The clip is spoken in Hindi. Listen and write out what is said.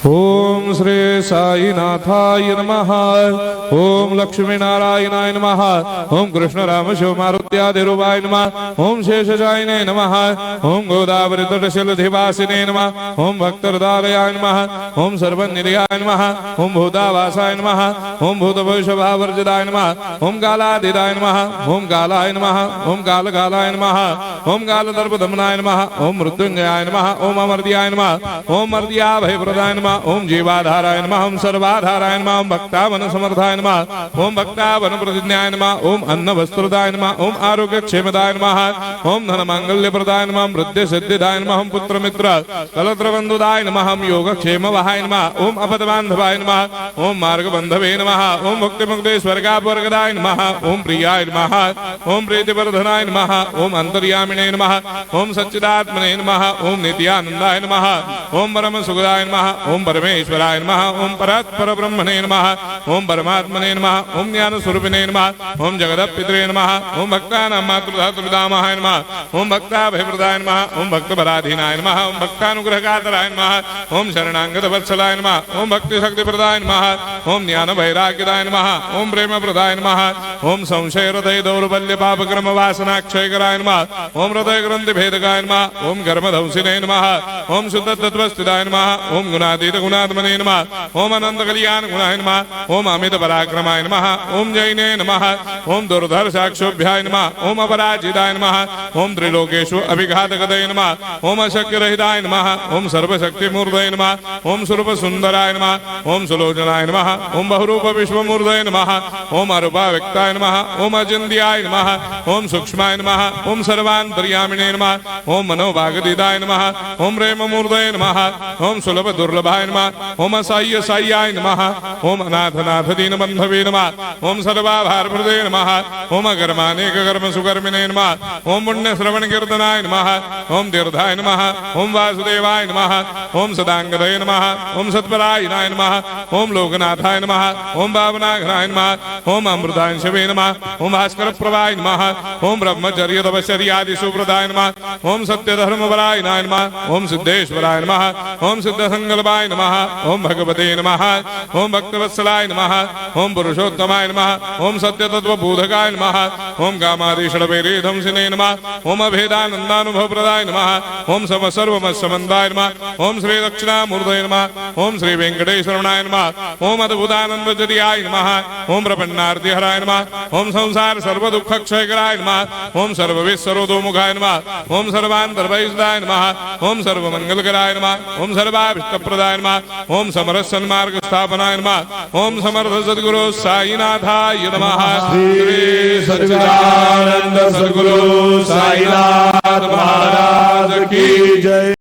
ओम श्री साईनाथाय नमः। ओम लक्ष्मी नारायणाय नमः। ओम कृष्ण राम शिव मारुत्यादिरूपाय नमः। ओम शेषशायिने नमः। ओम गोदावरी तटशिलधिवासिने नमः। ओम भक्तहृदयाय नमः। ओम सर्वनिधयाय नमः। ओम भूतावासाय नमः। ओम भूतभविष्यभावर्जिताय नमः। ओम कालाधीताय नमः। ओम कालाय नमः। ओम कालकालाय नमः। ओम कालदर्पदमनाय नमः। ओम मृत्युंजयाय नमः। ओम अमर्त्याय नमः। ओम मर्त्याभयप्रदाय नमः। ओम जीवाधाराय नमः। ओम सर्वाधाराय नमः। ओम भक्तावन समर्थाय नमः। ओम भक्तावन प्रतिज्ञाय नमः। ओम अन्न वस्त्रदाय नमः। ओम आरोग्य क्षेमदाय नमः। ओम धन मांगल्य प्रदाय नमः। ओम वृद्धि सिद्धिदाय नमः। ओम पुत्र मित्र कलत्र बंधुदाय नमः। ओम योग क्षेम वहाय नमः। ओम अपद बांधवाय नमः। ओम मार्ग बंधवे नमः। ओम मुक्ति मुक्ति स्वर्गापवर्गदाय नमः। ओम प्रियाय नमः। ओम प्रीतिवर्धनाय नमः। ओम अंतर्यामिने नमः। ओम सच्चिदात्मने नमः। ओम नित्यानंदाय नमः। ओम परम सुखदाय नमः। ओम परमेश्वराय नमः। ओम परात्पर ब्रह्मणे नमः। ओम परमात्मने नमः। ओम ज्ञान स्वरूपिणे नमः। ओम जगदपितरे नमः। ओम भक्तानां मातृधातुपितामहाय नमः। ओम भक्ताभयप्रदाय नमः। ओम भक्तपराधीनाय नमः। ओम भक्तानुग्रहकातराय नमः। ओम शरणागत वत्सलाय नमः। ओम भक्ति शक्ति प्रदाय नमः। ओम ज्ञान वैराग्यदाय नमः। ओम प्रेम प्रदाय नमः। ओम संशय हृदय दौर्बल्य पापक्रम वासना क्षयकराय नमः। ओम हृदय ग्रंथि भेदकाय नमः। ओम कर्मधंसिने नमः। ओम शुद्ध तत्वस्थिताय नमः। ओम गुणातीत गुणात्मने नमः। ओम अनंत कल्याण गुणाय नमः। ओम अमित पराक्रमाय नमः। ओम जैने नमः। ओम दुर्धर्षाक्षोभ्याय नमः। ओम अपराजिताय नमः। ओम त्रिलोकेषु अभिघातगतये नमः। ओम अशक्य रहिताय नमः। ओम सर्वशक्तिमूर्तये नमः। ओम स्वरूप सुंदराय नमः। ओम सुलोचनाय नमः। ओम बहुरूप विश्वमूर्तये नमः। ओम अरूपाव्यक्ताय नमः। ओम अचिन्त्याय नमः। ओम सूक्ष्माय नमः। ओम सर्वान्तर्यामिने नमः। ओम मनोभागदिताय नमः। ओम प्रेममूर्तये नमः। ओम सुलभ दुर्लभाय नमः। ओम असाय्य साय्याय नमः। ओम अनाथनाथ दीनबन्धवे नमः। ओम सर्वाभारप्रदे नमः। ओम अकर्मानेक कर्म सुकर्मिणे नमः। ओम पुण्य श्रवण कीर्तनाय नमः। ओम तीर्थाय नमः। ओम वासुदेवाय नमः। ओम सदांगदये नमः। ओम सत्परायणाय नमः। ओम लोकनाथाय नमः। ओम भावनाघनाय नमः। ओम अमृतांशवे नमः। ओम भास्कर प्रभाय नमः। ओम ब्रह्मचर्य तपश्चर्यादि सुप्रदाय नमः। ओम सत्यधर्मपरायणाय नमः। ओम सिद्धेश्वराय नमः। ओम सिद्धसंकल्पाय नमः। ओम भगवते नमः। ओम भक्तवत्सलाय नमः। ओम पुरुषोत्तमाय नमः। ओम सत्यतत्त्वबोधकाय नमः। ओम कामादिषडवैरेधंसिने नमः। ओम अभेदानन्दानुभवप्रदाय नमः। ओम सर्वमस्समन्दाय नमः। ओम श्री दक्षिणामूर्तये नमः। ओम श्री वेंकटेश्वरनाय नमः। ओम अद्भुतानन्दजर्याय नमः। ओम प्रपन्नार्तिहराय नमः। ओम संसार सर्वदुःखक्षयकराय नमः। ओम सर्वविश्वरोधोमुखाय नमः। ओम सर्वान्तर्भयसुदाय नमः। ओम सर्वमङ्गलकराय नमः। ओम सर्वाभीष्टप्रदाय नमः। ओम समरस सन्मार्ग स्थापनाय नमः। ओम समर्थ सद्गुरु साईनाथाय नमः। श्री सच्चिदानंद सद्गुरु साईनाथ महाराज की जय।